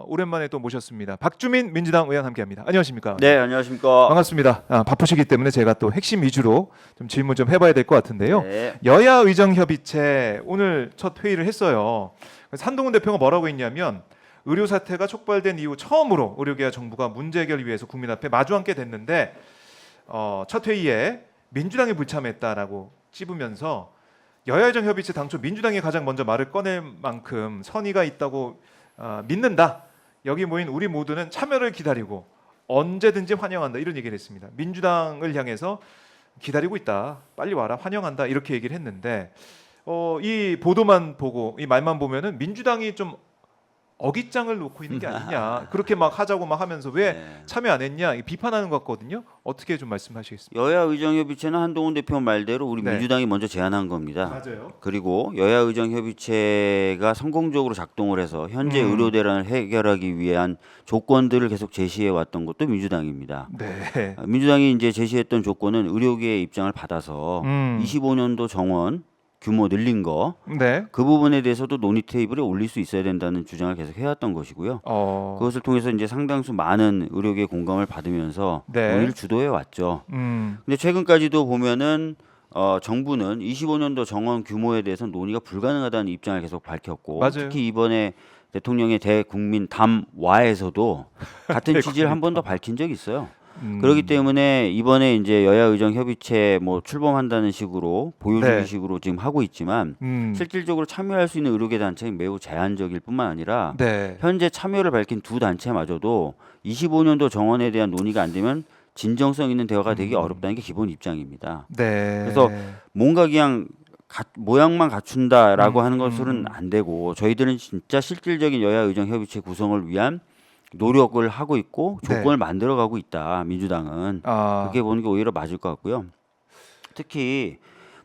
오랜만에 또 모셨습니다. 박주민 민주당 의원 함께합니다. 안녕하십니까? 네, 안녕하십니까. 반갑습니다. 바쁘시기 때문에 제가 또 핵심 위주로 좀 질문 좀 해봐야 될 것 같은데요. 네. 여야 의정협의체 오늘 첫 회의를 했어요. 그래서 한동훈 대표가 뭐라고 했냐면 의료 사태가 촉발된 이후 처음으로 의료계와 정부가 문제 해결을 위해서 국민 앞에 마주 앉게 됐는데 첫 회의에 민주당이 불참했다라고 찝으면서 여야 의정협의체 당초 민주당이 가장 먼저 말을 꺼낼 만큼 선의가 있다고 믿는다. 여기 모인 우리 모두는 참여를 기다리고 언제든지 환영한다 이런 얘기를 했습니다. 민주당을 향해서 기다리고 있다. 빨리 와라. 환영한다. 이렇게 얘기를 했는데 이 보도만 보고 이 말만 보면은 민주당이 좀 어깃장을 놓고 있는 게 아니냐. 그렇게 막 하자고 막 하면서 왜 네. 참여 안 했냐. 비판하는 것 같거든요. 어떻게 좀 말씀하시겠습니까? 여야 의정협의체는 한동훈 대표 말대로 우리 네. 민주당이 먼저 제안한 겁니다. 맞아요. 그리고 여야 의정협의체가 성공적으로 작동을 해서 현재 의료 대란을 해결하기 위한 조건들을 계속 제시해 왔던 것도 민주당입니다. 네. 민주당이 이제 제시했던 조건은 의료계의 입장을 받아서 25년도 정원 규모 늘린 거, 네. 그 부분에 대해서도 논의 테이블에 올릴 수 있어야 된다는 주장을 계속 해왔던 것이고요. 그것을 통해서 이제 상당수 많은 의료계 공감을 받으면서 네. 논의를 주도해 왔죠. 근데 최근까지도 보면은 정부는 25년도 정원 규모에 대해서 논의가 불가능하다는 입장을 계속 밝혔고, 맞아요. 특히 이번에 대통령의 대국민 담화에서도 같은 취지를 한 번 더 밝힌 적이 있어요. 그렇기 때문에 이번에 이제 여야 의정 협의체 뭐 출범한다는 식으로 보여주기식으로 지금 하고 있지만 실질적으로 참여할 수 있는 의료계 단체는 매우 제한적일 뿐만 아니라 네. 현재 참여를 밝힌 두 단체마저도 25년도 정원에 대한 논의가 안 되면 진정성 있는 대화가 되기 어렵다는 게 기본 입장입니다. 네. 그래서 뭔가 그냥 모양만 갖춘다라고 하는 것은 안 되고, 저희들은 진짜 실질적인 여야 의정 협의체 구성을 위한 노력을 하고 있고 조건을 만들어가고 있다. 민주당은 그렇게 보는 게 오히려 맞을 것 같고요. 특히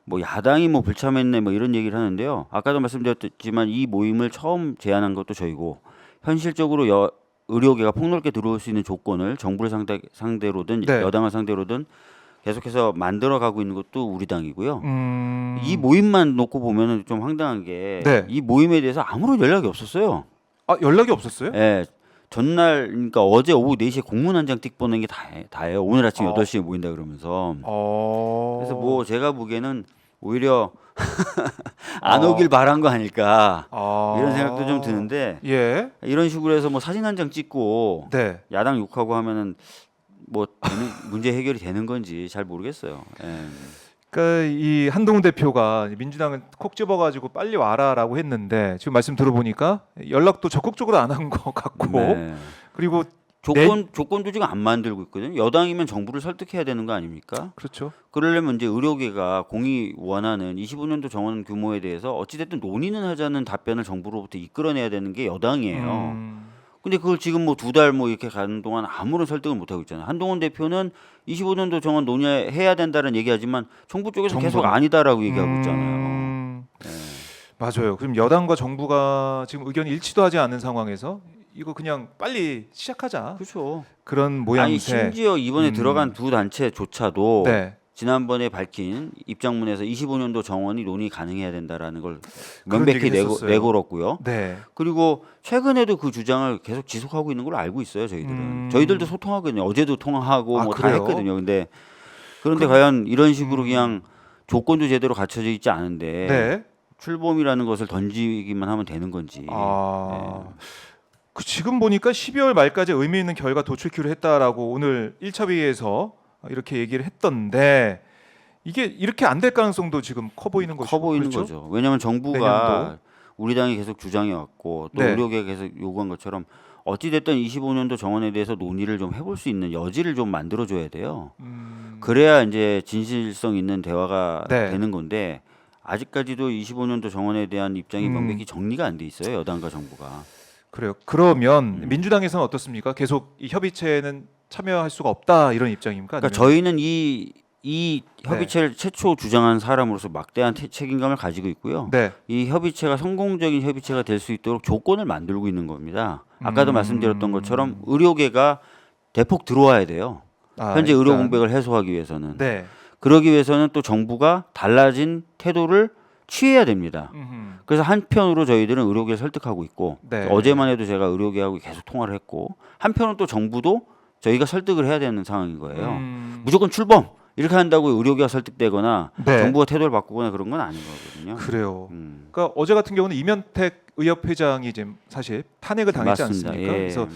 뭐 야당이 뭐 불참했네 뭐 이런 얘기를 하는데요. 아까도 말씀드렸지만 이 모임을 처음 제안한 것도 저희고, 현실적으로 의료계가 폭넓게 들어올 수 있는 조건을 정부를 상대로든 여당을 상대로든 계속해서 만들어가고 있는 것도 우리 당이고요. 이 모임만 놓고 보면은 좀 황당한 게 이 모임에 대해서 아무런 연락이 없었어요. 연락이 없었어요? 네. 전날, 그러니까 어제 오후 4시에 공문 한 장 띡 보낸 게 다예요. 오늘 아침 8시에 모인다 그러면서. 그래서 뭐 제가 보기에는 오히려 안 오길 바란 거 아닐까 이런 생각도 좀 드는데, 이런 식으로 해서 뭐 사진 한 장 찍고 야당 욕하고 하면은 뭐 문제 해결이 되는 건지 잘 모르겠어요. 그러니까 이 한동훈 대표가 민주당은 콕 집어가지고 빨리 와라라고 했는데 지금 말씀 들어보니까 연락도 적극적으로 안 한 것 같고, 그리고 조건도 지금 안 만들고 있거든요. 여당이면 정부를 설득해야 되는 거 아닙니까? 그렇죠. 그러려면 이제 의료계가 공이 원하는 25년도 정원 규모에 대해서 어찌됐든 논의는 하자는 답변을 정부로부터 이끌어내야 되는 게 여당이에요. 근데 그걸 지금 뭐 2달 뭐 이렇게 가는 동안 아무런 설득을 못 하고 있잖아요. 한동훈 대표는 25년도 정원 논의해야 된다는 얘기하지만 정부 쪽에서 계속 아니다라고 얘기하고 있잖아요. 맞아요. 그럼 여당과 정부가 지금 의견이 일치도 하지 않는 상황에서 이거 그냥 빨리 시작하자. 그렇죠. 그런 모양새. 아니 심지어 이번에 들어간 두 단체조차도 지난번에 밝힌 입장문에서 25년도 정원이 논의 가능해야 된다라는 걸 명백히 내걸었고요. 그리고 최근에도 그 주장을 계속 지속하고 있는 걸로 알고 있어요. 저희들도 소통하거든요. 어제도 통화하고 뭐 다 했거든요. 그런데 과연 이런 식으로 그냥 조건도 제대로 갖춰져 있지 않은데 출범이라는 것을 던지기만 하면 되는 건지. 지금 보니까 12월 말까지 의미 있는 결과 도출키로 했다라고 오늘 1차 회의에서 이렇게 얘기를 했던데, 이게 이렇게 안 될 가능성도 지금 커 보이는 거죠. 거죠. 왜냐하면 정부가 우리 당이 계속 주장해 왔고 또 의료계가 계속 요구한 것처럼 어찌됐든 25년도 정원에 대해서 논의를 좀 해볼 수 있는 여지를 좀 만들어줘야 돼요. 그래야 이제 진실성 있는 대화가 되는 건데, 아직까지도 25년도 정원에 대한 입장이 명백히 정리가 안 돼 있어요. 여당과 정부가. 그래요. 그러면 민주당에서는 어떻습니까? 계속 이 협의체는 참여할 수가 없다 이런 입장입니까? 그러니까 저희는 이 협의체를 최초 주장한 사람으로서 막대한 책임감을 가지고 있고요. 이 협의체가 성공적인 협의체가 될 수 있도록 조건을 만들고 있는 겁니다. 아까도 말씀드렸던 것처럼 의료계가 대폭 들어와야 돼요. 현재 의료 공백을 해소하기 위해서는. 그러기 위해서는 또 정부가 달라진 태도를 취해야 됩니다. 음흠. 그래서 한편으로 저희들은 의료계를 설득하고 있고 네. 어제만 해도 제가 의료계하고 계속 통화를 했고 한편으로 또 정부도 저희가 설득을 해야 되는 상황인 거예요. 무조건 출범 이렇게 한다고 의료계가 설득되거나 네. 정부가 태도를 바꾸거나 그런 건 아닌 거거든요. 그래요. 음. 그러니까 어제 같은 경우는 이면택 의협회장이 지금 사실 탄핵을 당했지 맞습니다. 않습니까? 예. 그래서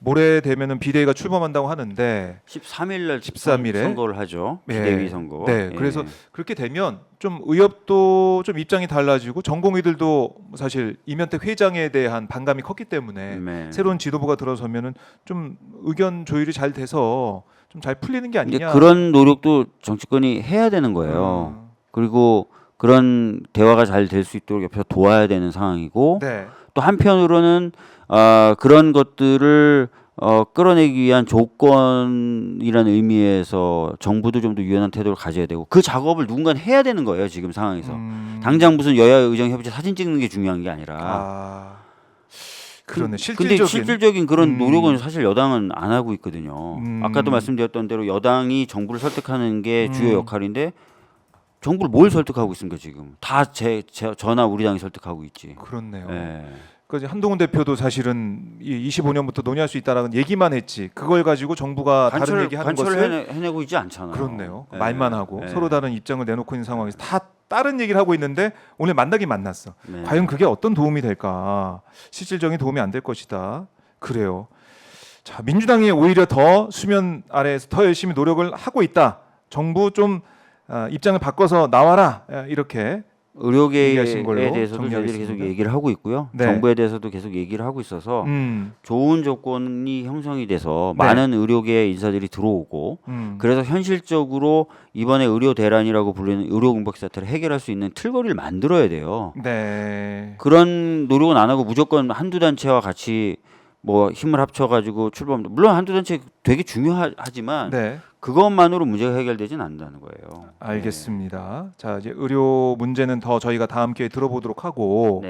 모레 되면은 비대위가 출범한다고 하는데 13일 날 13일에 선거를 하죠. 예. 비대위 선거. 네, 예. 그래서 그렇게 되면 좀 의협도 좀 입장이 달라지고 전공의들도 사실 이면택 회장에 대한 반감이 컸기 때문에 네. 새로운 지도부가 들어서면은 좀 의견 조율이 잘 돼서 좀 잘 풀리는 게 이제 아니냐. 그런 노력도 정치권이 해야 되는 거예요. 그리고 그런 대화가 잘 될 수 있도록 옆에서 도와야 되는 상황이고 네. 또 한편으로는 그런 것들을 끌어내기 위한 조건이라는 의미에서 정부도 좀 더 유연한 태도를 가져야 되고 그 작업을 누군가 해야 되는 거예요 지금 상황에서. 당장 무슨 여야 의정 협의체 사진 찍는 게 중요한 게 아니라. 그러네. 근데 실질적인 그런 노력은 음. 사실 여당은 안 하고 있거든요. 아까도 말씀드렸던 대로 여당이 정부를 설득하는 게 주요 역할인데 정부를 뭘 설득하고 있습니까 지금? 다 저나 우리 당이 설득하고 있지. 그렇네요. 예. 그러니까 한동훈 대표도 사실은 25년부터 논의할 수 있다라는 얘기만 했지. 그걸 가지고 정부가 다른 얘기하는 것을 해내고 있지 않잖아요. 그렇네요. 예. 말만 하고 예. 서로 다른 입장을 내놓고 있는 상황에서 다 다른 얘기를 하고 있는데 오늘 만나긴 만났어. 네. 과연 그게 어떤 도움이 될까? 실질적인 도움이 안 될 것이다. 그래요. 자, 민주당이 오히려 더 수면 아래에서 더 열심히 노력을 하고 있다. 정부 좀 입장을 바꿔서 나와라. 이렇게 의료계에 얘기하신 걸로 대해서도 저희들이 정리하겠습니다. 계속 얘기를 하고 있고요. 네. 정부에 대해서도 계속 얘기를 하고 있어서 좋은 조건이 형성이 돼서 네. 많은 의료계 인사들이 들어오고 그래서 현실적으로 이번에 의료 대란이라고 불리는 의료 공백 사태를 해결할 수 있는 틀거리를 만들어야 돼요. 네. 그런 노력은 안 하고 무조건 한두 단체와 같이 뭐 힘을 합쳐가지고 출범. 물론 한두 단체 되게 중요하지만 네. 그것만으로 문제가 해결되진 않는다는 거예요. 알겠습니다. 자, 이제 의료 문제는 더 저희가 다음 기회에 들어보도록 하고 네.